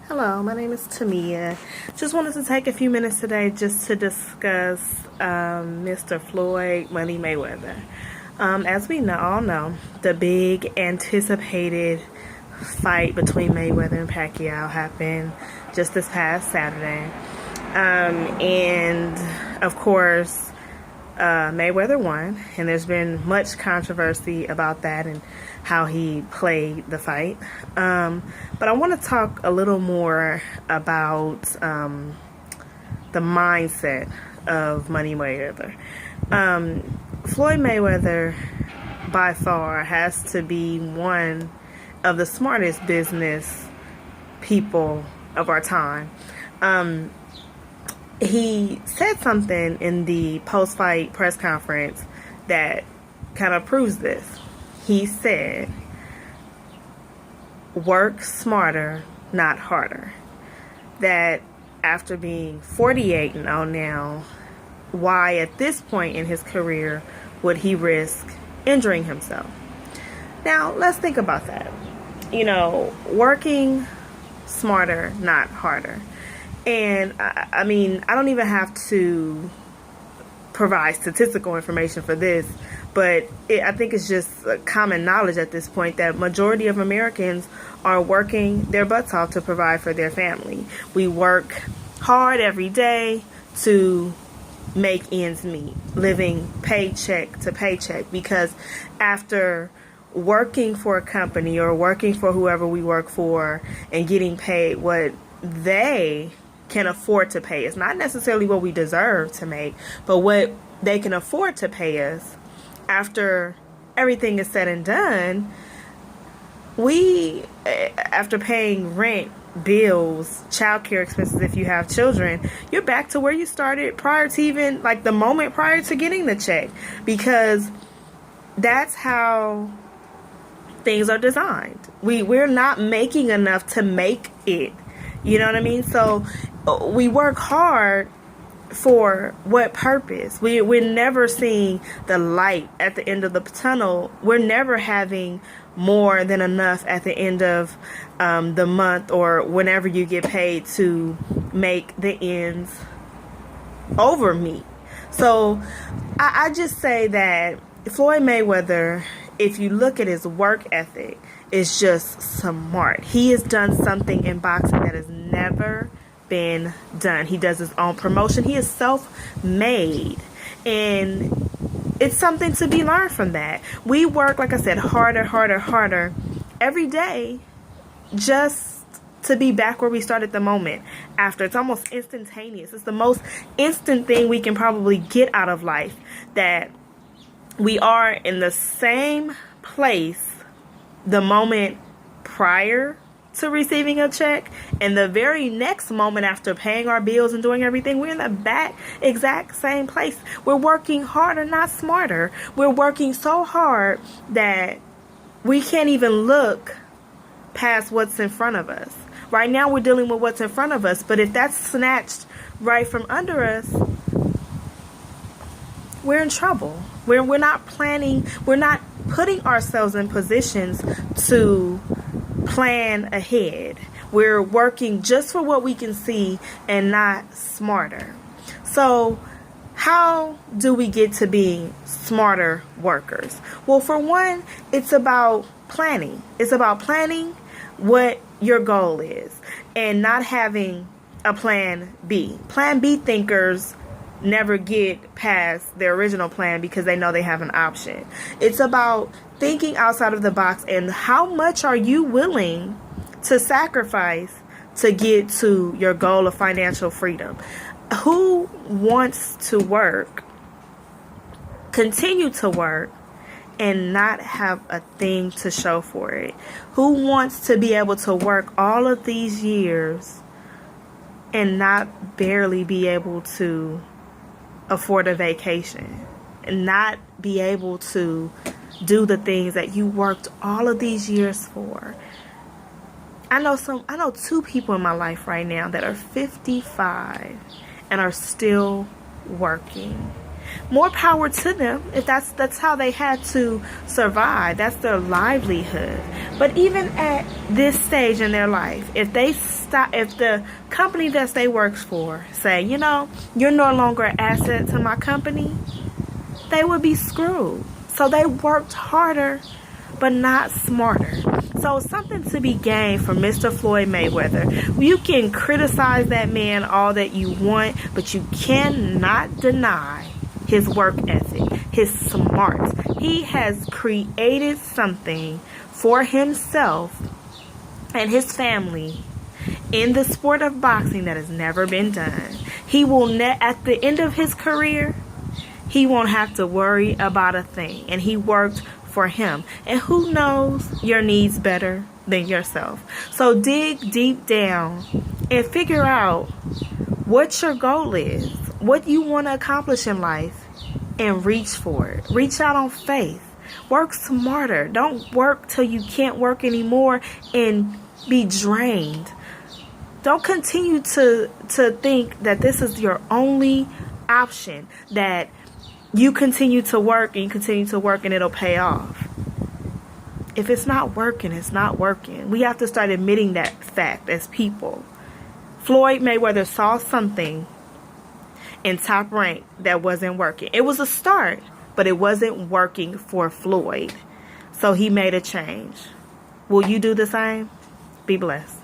Hello, my name is Tamia. Just wanted to take a few minutes today just to discuss Mr. Floyd Money Mayweather. As we all know, the big anticipated fight between Mayweather and Pacquiao happened just this past Saturday. And of course, Mayweather won, and there's been much controversy about that and how he played the fight. But I want to talk a little more about the mindset of Money Mayweather. Floyd Mayweather, by far, has to be one of the smartest business people of our time. He said something in the post-fight press conference that kind of proves this. He said, work smarter, not harder. That after being 48 and 0 now, why at this point in his career would he risk injuring himself? Now, let's think about that. Working smarter, not harder. And I mean, I don't even have to provide statistical information for this, but I think it's just common knowledge at this point that majority of Americans are working their butts off to provide for their family. We work hard every day to make ends meet, living paycheck to paycheck, because after working for a company or working for whoever we work for and getting paid what they can afford to pay us, not necessarily what we deserve to make, but what they can afford to pay us, after everything is said and done, after paying rent, bills, childcare expenses if you have children, you're back to where you started prior to even the moment prior to getting the check, because that's how things are designed. We're not making enough to make it. You know what I mean? So we work hard for what purpose? We're never seeing the light at the end of the tunnel. We're never having more than enough at the end of the month or whenever you get paid to make the ends over meet. So I just say that Floyd Mayweather, if you look at his work ethic, is just smart. He has done something in boxing that has never been done. He does his own promotion. He is self-made, and it's something to be learned from that. We work, like I said, harder every day just to be back where we started the moment after. It's almost instantaneous. It's the most instant thing we can probably get out of life, that we are in the same place the moment prior to receiving a check, and the very next moment after paying our bills and doing everything, we're in the exact same place. We're working harder, not smarter. We're working so hard that we can't even look past what's in front of us. Right now we're dealing with what's in front of us, but if that's snatched right from under us, we're in trouble. We're not planning, we're not putting ourselves in positions to plan ahead. We're working just for what we can see and not smarter. So how do we get to being smarter workers? Well, for one, it's about planning. It's about planning what your goal is and not having a plan B. Plan B thinkers never get past their original plan because they know they have an option. It's about thinking outside of the box, and how much are you willing to sacrifice to get to your goal of financial freedom? Who wants to work, continue to work, and not have a thing to show for it? Who wants to be able to work all of these years and not barely be able to afford a vacation and not be able to do the things that you worked all of these years for? I know two people in my life right now that are 55 and are still working. More power to them if that's how they had to survive. That's their livelihood. But even at this stage in their life, if the company that they works for say, you know, you're no longer an asset to my company, they would be screwed. So they worked harder, but not smarter. So something to be gained from Mr. Floyd Mayweather. You can criticize that man all that you want, but you cannot deny his work ethic, his smarts. He has created something for himself and his family in the sport of boxing that has never been done. He will at the end of his career, he won't have to worry about a thing. And he worked for him. And who knows your needs better than yourself? So dig deep down and figure out what your goal is, what you want to accomplish in life, and reach for it. Reach out on faith. Work smarter. Don't work till you can't work anymore and be drained. Don't continue to think that this is your only option, that you continue to work and it'll pay off. If it's not working, it's not working. We have to start admitting that fact as people. Floyd Mayweather saw something in Top Rank that wasn't working. It was a start, but it wasn't working for Floyd. So he made a change. Will you do the same? Be blessed.